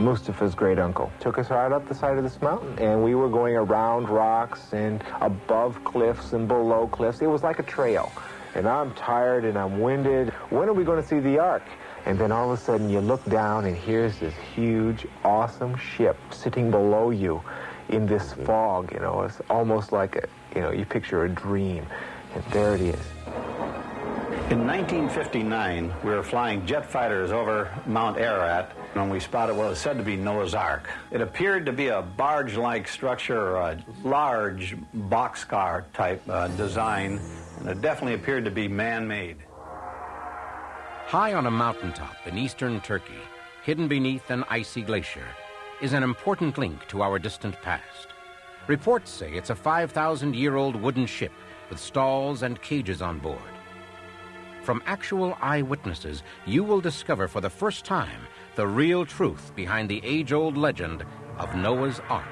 Mustafa's great uncle, took us right up the side of this mountain, and we were going around rocks and above cliffs and below cliffs. It was like a trail, and I'm tired and I'm winded. When are we going to see the Ark? And then all of a sudden you look down and here's this huge, awesome ship sitting below you in this fog. You know, it's almost like you picture a dream, and there it is. In 1959, we were flying jet fighters over Mount Ararat when we spotted what was said to be Noah's Ark. It appeared to be a barge-like structure, a large boxcar type design, and it definitely appeared to be man-made. High on a mountaintop in eastern Turkey, hidden beneath an icy glacier, is an important link to our distant past. Reports say it's a 5,000-year-old wooden ship with stalls and cages on board. From actual eyewitnesses, you will discover for the first time the real truth behind the age-old legend of Noah's Ark.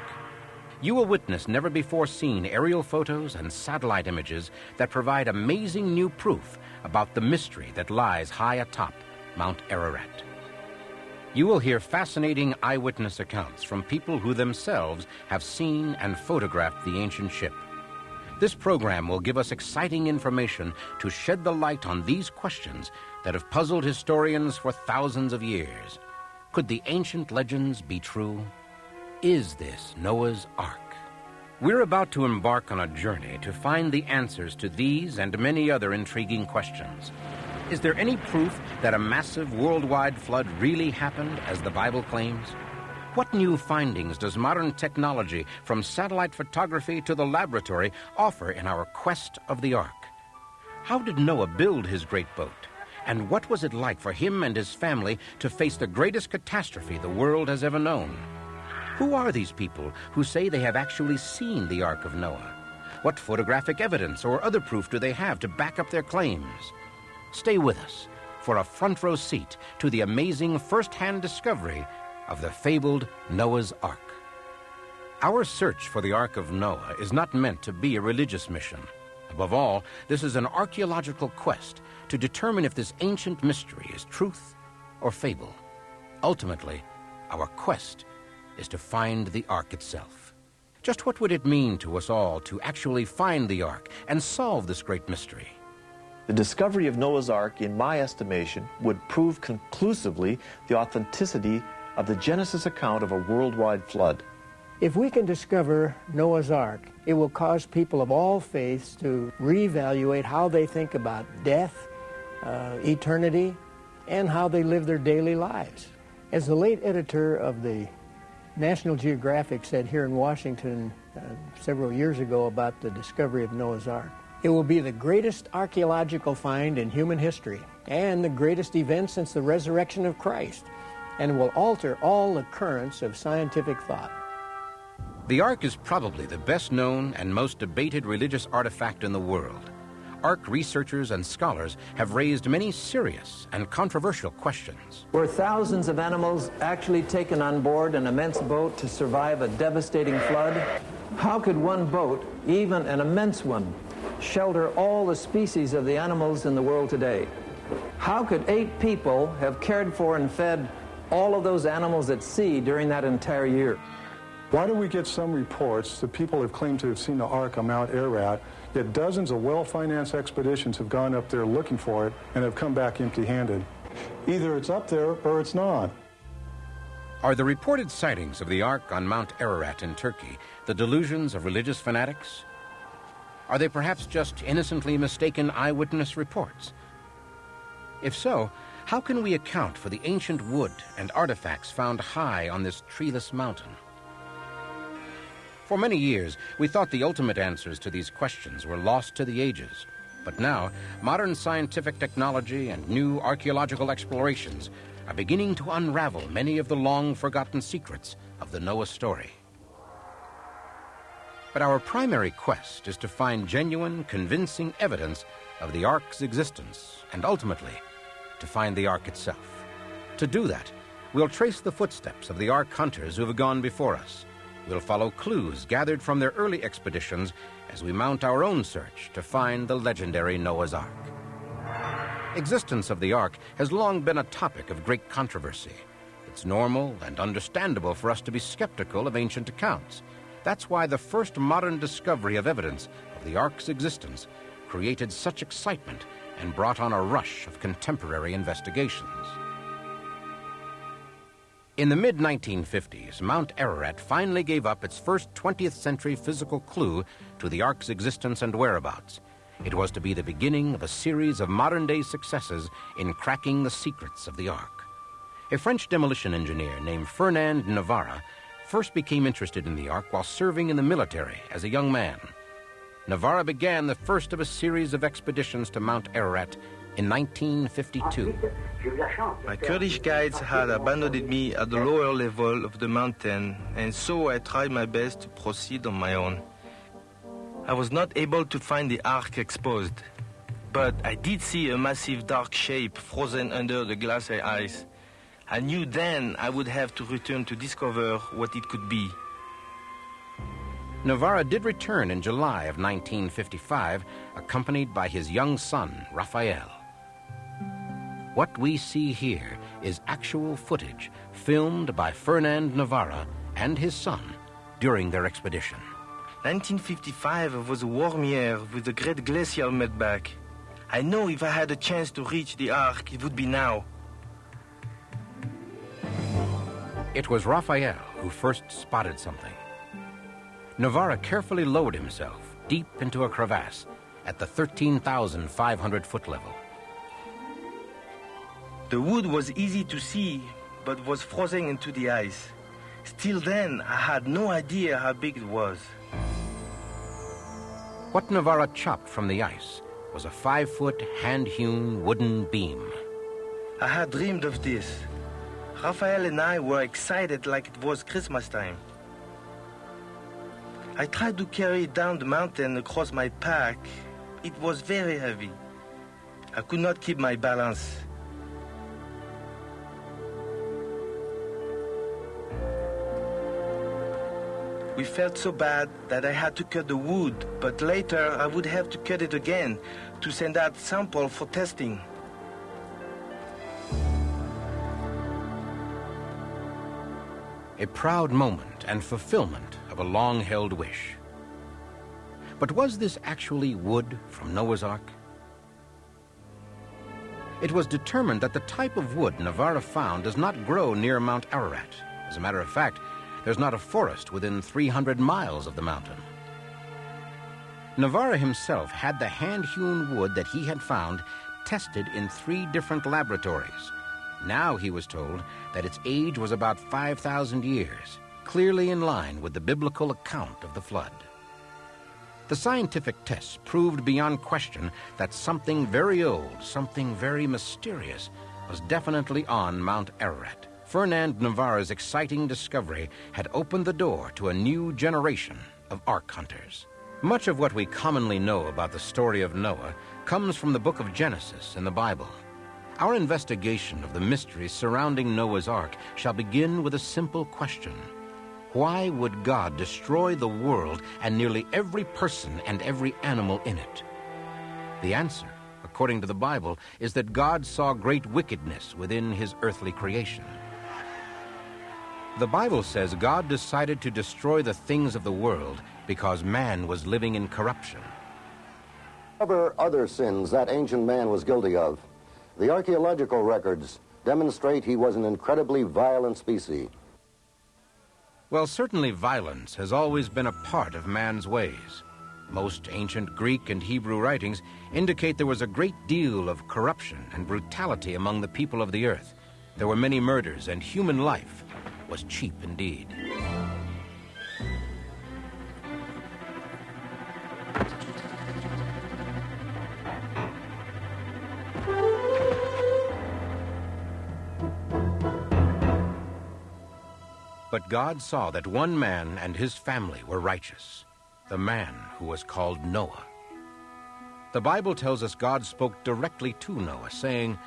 You will witness never-before-seen aerial photos and satellite images that provide amazing new proof about the mystery that lies high atop Mount Ararat. You will hear fascinating eyewitness accounts from people who themselves have seen and photographed the ancient ship. This program will give us exciting information to shed the light on these questions that have puzzled historians for thousands of years. Could the ancient legends be true? Is this Noah's Ark? We're about to embark on a journey to find the answers to these and many other intriguing questions. Is there any proof that a massive worldwide flood really happened, as the Bible claims? What new findings does modern technology, from satellite photography to the laboratory, offer in our quest of the Ark? How did Noah build his great boat? And what was it like for him and his family to face the greatest catastrophe the world has ever known? Who are these people who say they have actually seen the Ark of Noah? What photographic evidence or other proof do they have to back up their claims? Stay with us for a front row seat to the amazing first-hand discovery of the fabled Noah's Ark. Our search for the Ark of Noah is not meant to be a religious mission. Above all, this is an archaeological quest to determine if this ancient mystery is truth or fable. Ultimately, our quest is to find the Ark itself. Just what would it mean to us all to actually find the Ark and solve this great mystery? The discovery of Noah's Ark, in my estimation, would prove conclusively the authenticity of the Genesis account of a worldwide flood. If we can discover Noah's Ark, it will cause people of all faiths to reevaluate how they think about death, eternity, and how they live their daily lives. As the late editor of the National Geographic said here in Washington several years ago about the discovery of Noah's Ark, it will be the greatest archaeological find in human history and the greatest event since the resurrection of Christ, and will alter all the currents of scientific thought. The Ark is probably the best known and most debated religious artifact in the world. Ark researchers and scholars have raised many serious and controversial questions. Were thousands of animals actually taken on board an immense boat to survive a devastating flood? How could one boat, even an immense one, shelter all the species of the animals in the world today? How could 8 people have cared for and fed all of those animals at sea during that entire year? Why do we get some reports that people have claimed to have seen the Ark on Mount Ararat, yet dozens of well-financed expeditions have gone up there looking for it and have come back empty-handed? Either it's up there or it's not. Are the reported sightings of the Ark on Mount Ararat in Turkey the delusions of religious fanatics? Are they perhaps just innocently mistaken eyewitness reports? If so, how can we account for the ancient wood and artifacts found high on this treeless mountain? For many years, we thought the ultimate answers to these questions were lost to the ages. But now, modern scientific technology and new archaeological explorations are beginning to unravel many of the long-forgotten secrets of the Noah story. But our primary quest is to find genuine, convincing evidence of the Ark's existence, and ultimately, to find the Ark itself. To do that, we'll trace the footsteps of the Ark hunters who have gone before us. We'll follow clues gathered from their early expeditions as we mount our own search to find the legendary Noah's Ark. Existence of the Ark has long been a topic of great controversy. The It's normal and understandable for us to be skeptical of ancient accounts. That's why the first modern discovery of evidence of the Ark's existence created such excitement and brought on a rush of contemporary investigations. In the mid-1950s, Mount Ararat finally gave up its first 20th century physical clue to the Ark's existence and whereabouts. It was to be the beginning of a series of modern-day successes in cracking the secrets of the Ark. A French demolition engineer named Fernand Navarre first became interested in the Ark while serving in the military as a young man. Navarre began the first of a series of expeditions to Mount Ararat in 1952. My Kurdish guides had abandoned me at the lower level of the mountain, and so I tried my best to proceed on my own. I was not able to find the Ark exposed, but I did see a massive dark shape frozen under the glacier ice. I knew then I would have to return to discover what it could be. Navarre did return in July of 1955, accompanied by his young son, Raphael. What we see here is actual footage filmed by Fernand Navarre and his son during their expedition. 1955 was a warm year with the great glacial meltback. I know if I had a chance to reach the Ark, it would be now. It was Raphael who first spotted something. Navarre carefully lowered himself deep into a crevasse at the 13,500-foot level. The wood was easy to see, but was frozen into the ice. Still then, I had no idea how big it was. What Navarre chopped from the ice was a 5-foot hand-hewn wooden beam. I had dreamed of this. Raphael and I were excited like it was Christmas time. I tried to carry it down the mountain across my pack. It was very heavy. I could not keep my balance. We felt so bad that I had to cut the wood, but later I would have to cut it again to send out sample for testing. A proud moment and fulfillment of a long-held wish. But was this actually wood from Noah's Ark? It was determined that the type of wood Navarre found does not grow near Mount Ararat. As a matter of fact, there's not a forest within 300 miles of the mountain. Navarre himself had the hand-hewn wood that he had found tested in 3 different laboratories. Now he was told that its age was about 5,000 years, clearly in line with the biblical account of the flood. The scientific tests proved beyond question that something very old, something very mysterious, was definitely on Mount Ararat. Fernand Navarre's exciting discovery had opened the door to a new generation of Ark hunters. Much of what we commonly know about the story of Noah comes from the book of Genesis in the Bible. Our investigation of the mysteries surrounding Noah's Ark shall begin with a simple question. Why would God destroy the world and nearly every person and every animal in it? The answer, according to the Bible, is that God saw great wickedness within his earthly creation. The Bible says God decided to destroy the things of the world because man was living in corruption. Cover other sins that ancient man was guilty of. The archaeological records demonstrate he was an incredibly violent species. Well, certainly violence has always been a part of man's ways. Most ancient Greek and Hebrew writings indicate there was a great deal of corruption and brutality among the people of the earth. There were many murders, and human life was cheap indeed. But God saw that one man and his family were righteous, the man who was called Noah. The Bible tells us God spoke directly to Noah, saying,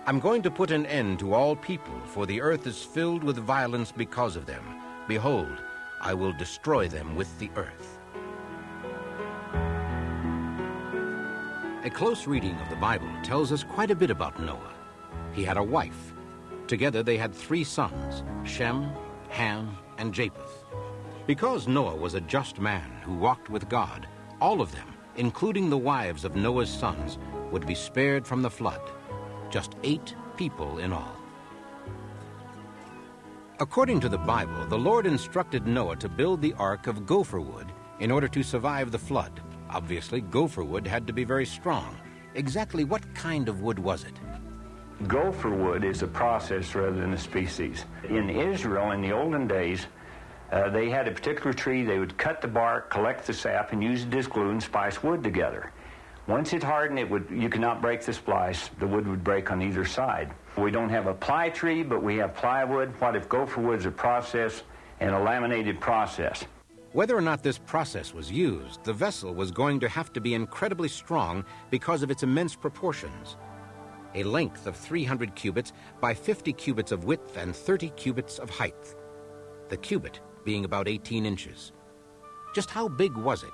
"I'm going to put an end to all people, for the earth is filled with violence because of them. Behold, I will destroy them with the earth." A close reading of the Bible tells us quite a bit about Noah. He had a wife, Together they had 3 sons, Shem, Ham, and Japheth. Because Noah was a just man who walked with God, all of them, including the wives of Noah's sons, would be spared from the flood. Just 8 people in all. According to the Bible, the Lord instructed Noah to build the Ark of Gopher Wood in order to survive the flood. Obviously, gopher wood had to be very strong. Exactly what kind of wood was it? Gopher wood is a process rather than a species. In Israel, in the olden days, they had a particular tree. They would cut the bark, collect the sap, and use it as glue and splice wood together. Once it hardened, you could not break the splice. The wood would break on either side. We don't have a ply tree, but we have plywood. What if gopher wood is a process and a laminated process? Whether or not this process was used, the vessel was going to have to be incredibly strong because of its immense proportions. A length of 300 cubits by 50 cubits of width and 30 cubits of height. The cubit being about 18 inches. Just how big was it?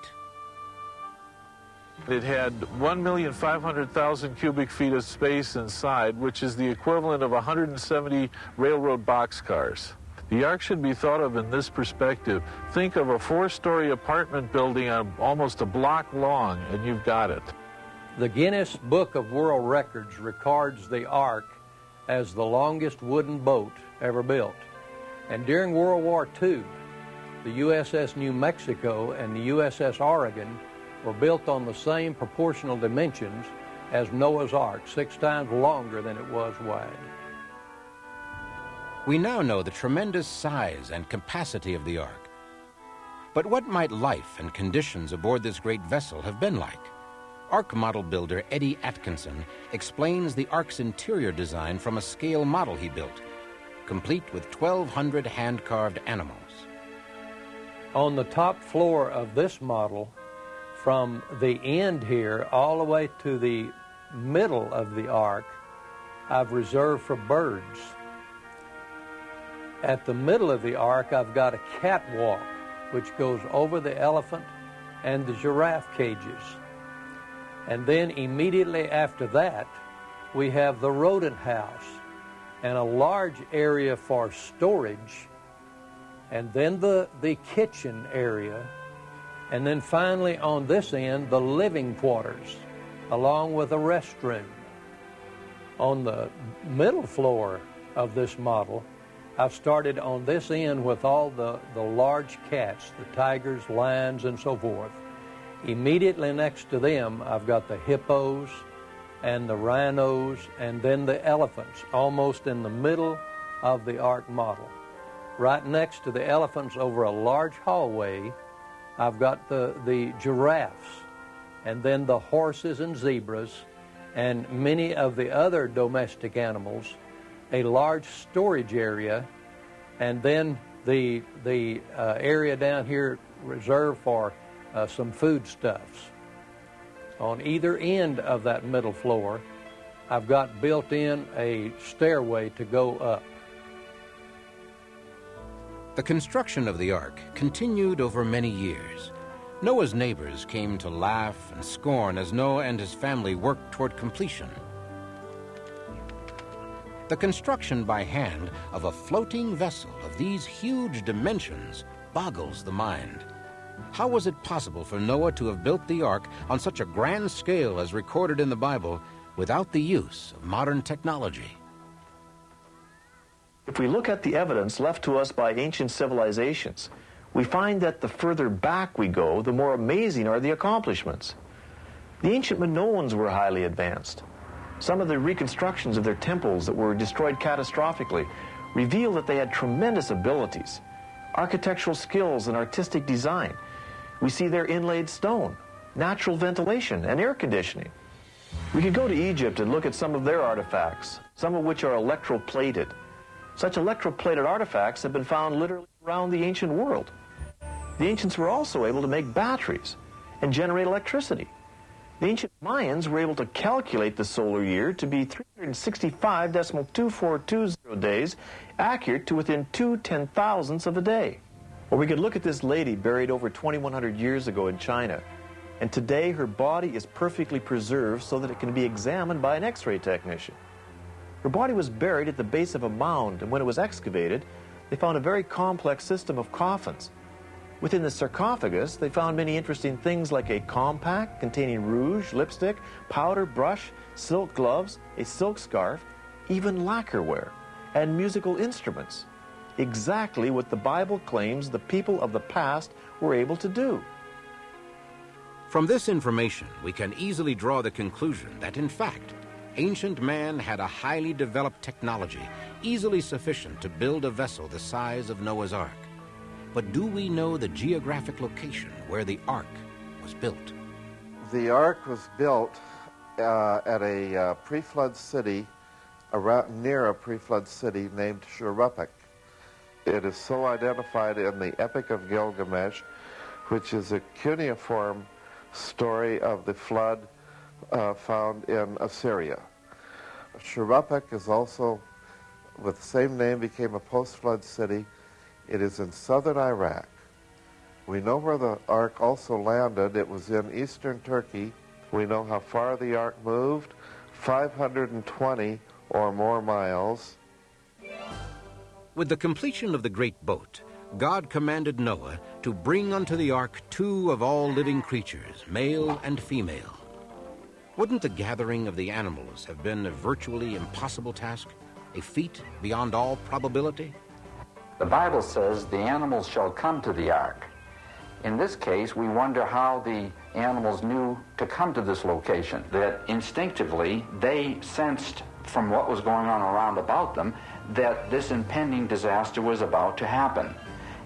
It had 1,500,000 cubic feet of space inside, which is the equivalent of 170 railroad boxcars. The Ark should be thought of in this perspective. Think of a 4-story apartment building almost a block long, and you've got it. The Guinness Book of World Records records the Ark as the longest wooden boat ever built. And during World War II, the USS New Mexico and the USS Oregon were built on the same proportional dimensions as Noah's Ark, 6 times longer than it was wide. We now know the tremendous size and capacity of the Ark. But what might life and conditions aboard this great vessel have been like? Ark model builder Eddie Atkinson explains the Ark's interior design from a scale model he built, complete with 1,200 hand-carved animals. On the top floor of this model, from the end here all the way to the middle of the Ark, I've reserved for birds. At the middle of the Ark, I've got a catwalk which goes over the elephant and the giraffe cages. And then immediately after that, we have the rodent house and a large area for storage, and then the kitchen area, and then finally on this end, the living quarters, along with a restroom. On the middle floor of this model, I've started on this end with all the large cats, the tigers, lions, and so forth. Immediately next to them, I've got the hippos and the rhinos, and then the elephants, almost in the middle of the Ark model. Right next to the elephants over a large hallway, I've got the giraffes, and then the horses and zebras, and many of the other domestic animals, a large storage area, and then the area down here reserved for some foodstuffs. On either end of that middle floor, I've got built in a stairway to go up. The construction of the Ark continued over many years. Noah's neighbors came to laugh and scorn as Noah and his family worked toward completion. The construction by hand of a floating vessel of these huge dimensions boggles the mind. How was it possible for Noah to have built the Ark on such a grand scale as recorded in the Bible without the use of modern technology? If we look at the evidence left to us by ancient civilizations, we find that the further back we go, the more amazing are the accomplishments. The ancient Minoans were highly advanced. Some of the reconstructions of their temples that were destroyed catastrophically reveal that they had tremendous abilities, architectural skills and artistic design. We see their inlaid stone, natural ventilation, and air conditioning. We could go to Egypt and look at some of their artifacts, some of which are electroplated. Such electroplated artifacts have been found literally around the ancient world. The ancients were also able to make batteries and generate electricity. The ancient Mayans were able to calculate the solar year to be 365.2420 days, accurate to within 2/10,000ths of a day. Or we could look at this lady buried over 2,100 years ago in China, and today her body is perfectly preserved so that it can be examined by an X-ray technician. Her body was buried at the base of a mound, and when it was excavated, they found a very complex system of coffins. Within the sarcophagus, they found many interesting things like a compact containing rouge, lipstick, powder, brush, silk gloves, a silk scarf, even lacquerware, and musical instruments. Exactly what the Bible claims the people of the past were able to do. From this information, we can easily draw the conclusion that, in fact, ancient man had a highly developed technology, easily sufficient to build a vessel the size of Noah's Ark. But do we know the geographic location where the Ark was built? The Ark was built at a pre-flood city, near a pre-flood city named Shuruppak. It is so identified in the Epic of Gilgamesh, which is a cuneiform story of the flood found in Assyria. Shuruppak is also, with the same name, became a post-flood city. It is in southern Iraq. We know where the Ark also landed. It was in eastern Turkey. We know how far the Ark moved, 520 or more miles. With the completion of the great boat, God commanded Noah to bring unto the Ark 2 of all living creatures, male and female. Wouldn't the gathering of the animals have been a virtually impossible task, a feat beyond all probability? The Bible says the animals shall come to the ark. In this case, we wonder how the animals knew to come to this location, that instinctively they sensed from what was going on around about them that this impending disaster was about to happen.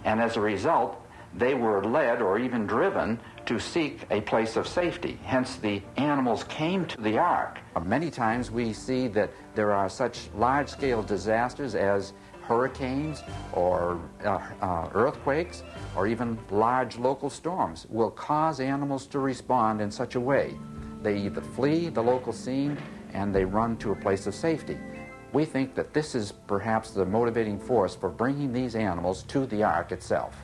And as a result, they were led or even driven to seek a place of safety. Hence, the animals came to the ark. Many times we see that there are such large-scale disasters as hurricanes or earthquakes or even large local storms will cause animals to respond in such a way. They either flee the local scene and they run to a place of safety. We think that this is perhaps the motivating force for bringing these animals to the ark itself.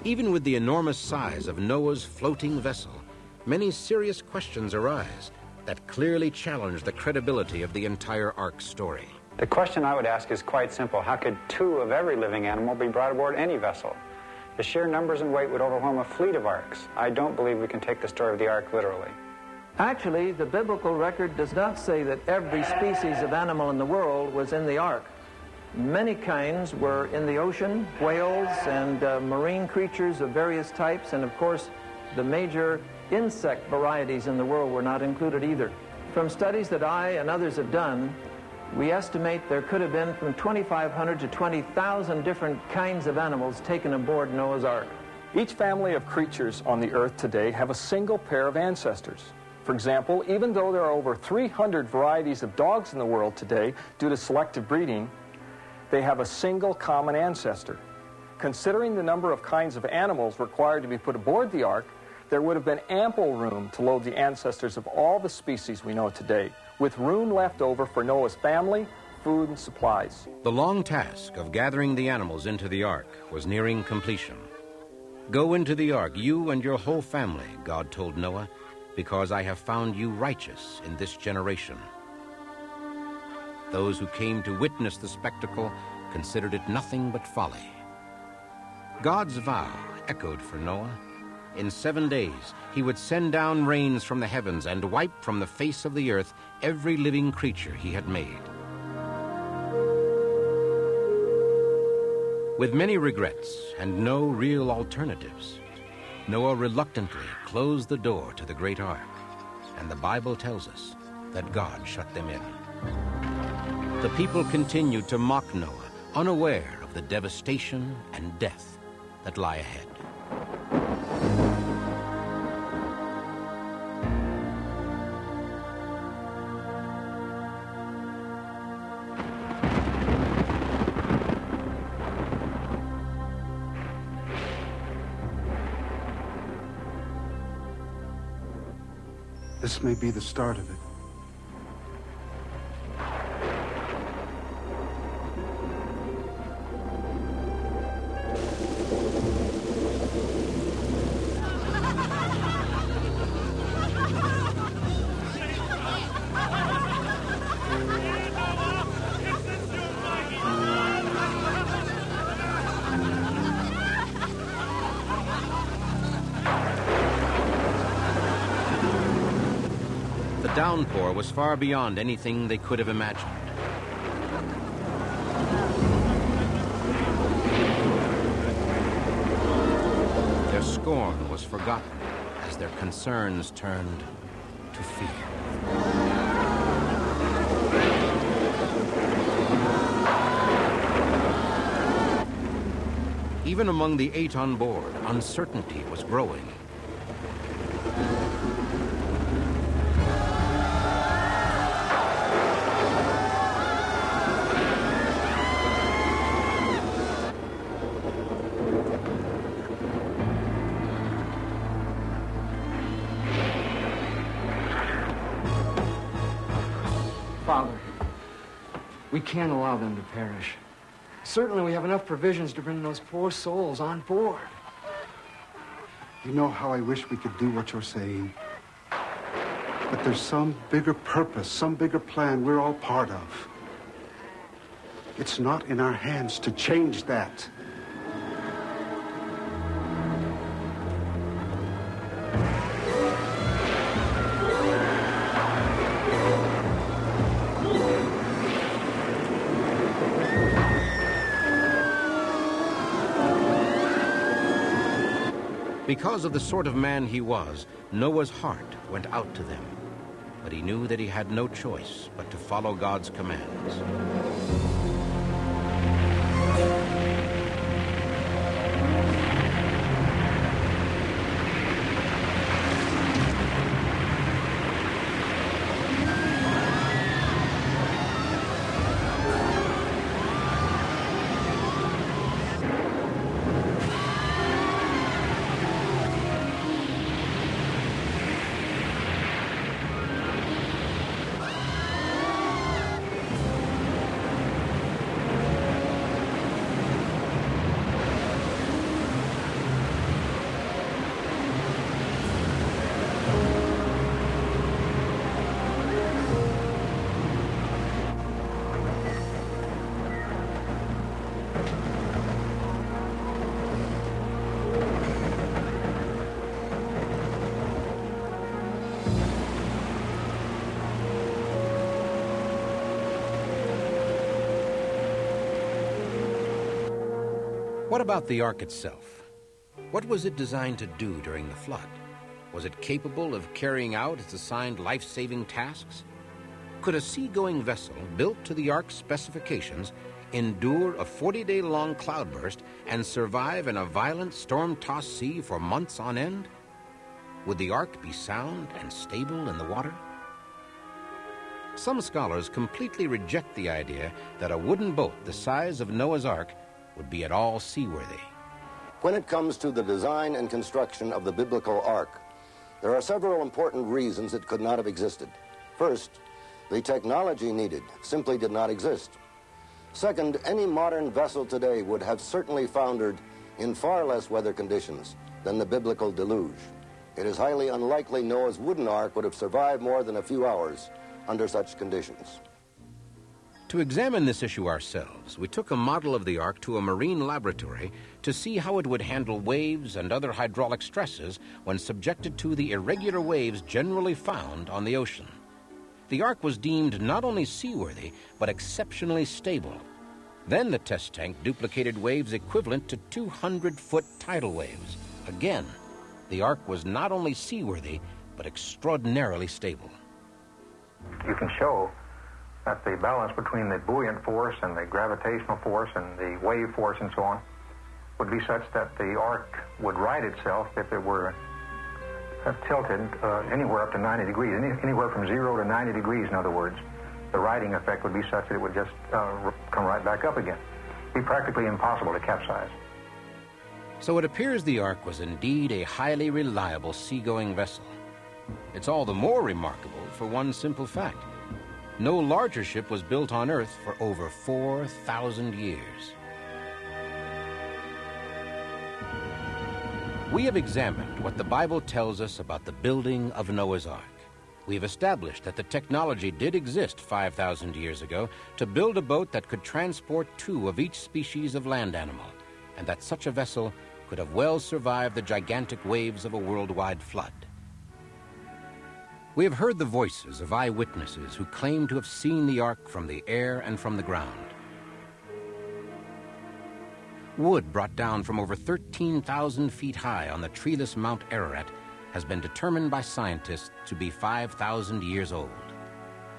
Even with the enormous size of Noah's floating vessel, many serious questions arise that clearly challenge the credibility of the entire Ark story. The question I would ask is quite simple. How could 2 of every living animal be brought aboard any vessel? The sheer numbers and weight would overwhelm a fleet of arks. I don't believe we can take the story of the Ark literally. Actually, the biblical record does not say that every species of animal in the world was in the ark. Many kinds were in the ocean, whales and marine creatures of various types, and of course, the major insect varieties in the world were not included either. From studies that I and others have done, we estimate there could have been from 2,500 to 20,000 different kinds of animals taken aboard Noah's Ark. Each family of creatures on the earth today have a single pair of ancestors. For example, even though there are over 300 varieties of dogs in the world today due to selective breeding, they have a single common ancestor. Considering the number of kinds of animals required to be put aboard the Ark, there would have been ample room to load the ancestors of all the species we know today, with room left over for Noah's family, food, and supplies. The long task of gathering the animals into the Ark was nearing completion. Go into the Ark, you and your whole family, God told Noah, because I have found you righteous in this generation. Those who came to witness the spectacle considered it nothing but folly. God's vow echoed for Noah. In 7 days, he would send down rains from the heavens and wipe from the face of the earth every living creature he had made. With many regrets and no real alternatives, Noah reluctantly closed the door to the great ark, and the Bible tells us that God shut them in. The people continued to mock Noah, unaware of the devastation and death that lie ahead. This may be the start of it. downpour was far beyond anything they could have imagined. Their scorn was forgotten as their concerns turned to fear. Even among the 8 on board, uncertainty was growing. Father, we can't allow them to perish. Certainly we have enough provisions to bring those poor souls on board. You know how I wish we could do what you're saying. But there's some bigger purpose, some bigger plan we're all part of. It's not in our hands to change that. Because of the sort of man he was, Noah's heart went out to them. But he knew that he had no choice but to follow God's commands. What about the Ark itself? What was it designed to do during the flood? Was it capable of carrying out its assigned life-saving tasks? Could a seagoing vessel built to the Ark's specifications endure a 40-day-long cloudburst and survive in a violent storm-tossed sea for months on end? Would the Ark be sound and stable in the water? Some scholars completely reject the idea that a wooden boat the size of Noah's Ark would be at all seaworthy. When it comes to the design and construction of the biblical ark, there are several important reasons it could not have existed. First, the technology needed simply did not exist. Second, any modern vessel today would have certainly foundered in far less weather conditions than the biblical deluge. It is highly unlikely Noah's wooden ark would have survived more than a few hours under such conditions. To examine this issue ourselves, we took a model of the Ark to a marine laboratory to see how it would handle waves and other hydraulic stresses when subjected to the irregular waves generally found on the ocean. The Ark was deemed not only seaworthy, but exceptionally stable. Then the test tank duplicated waves equivalent to 200-foot tidal waves. Again, the Ark was not only seaworthy, but extraordinarily stable. You can show that the balance between the buoyant force and the gravitational force and the wave force and so on would be such that the Ark would right itself if it were tilted anywhere up to 90 degrees, anywhere from 0 to 90 degrees, in other words. The righting effect would be such that it would just come right back up again. It would be practically impossible to capsize. So it appears the Ark was indeed a highly reliable seagoing vessel. It's all the more remarkable for one simple fact. No larger ship was built on Earth for over 4,000 years. We have examined what the Bible tells us about the building of Noah's Ark. We have established that the technology did exist 5,000 years ago to build a boat that could transport 2 of each species of land animal, and that such a vessel could have well survived the gigantic waves of a worldwide flood. We have heard the voices of eyewitnesses who claim to have seen the ark from the air and from the ground. Wood brought down from over 13,000 feet high on the treeless Mount Ararat has been determined by scientists to be 5,000 years old.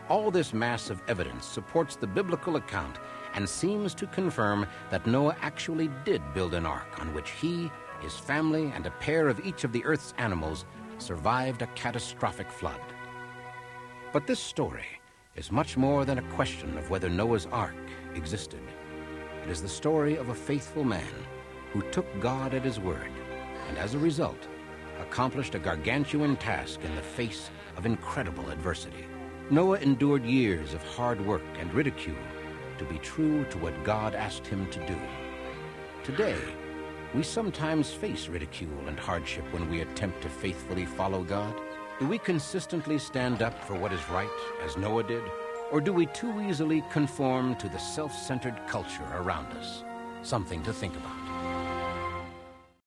All this mass of evidence supports the biblical account and seems to confirm that Noah actually did build an ark on which he, his family, and a pair of each of the earth's animals survived a catastrophic flood. But this story is much more than a question of whether Noah's ark existed. It is the story of a faithful man who took God at his word and, as a result, accomplished a gargantuan task in the face of incredible adversity. Noah endured years of hard work and ridicule to be true to what God asked him to do. Today, we sometimes face ridicule and hardship when we attempt to faithfully follow God. Do we consistently stand up for what is right, as Noah did? Or do we too easily conform to the self-centered culture around us? Something to think about.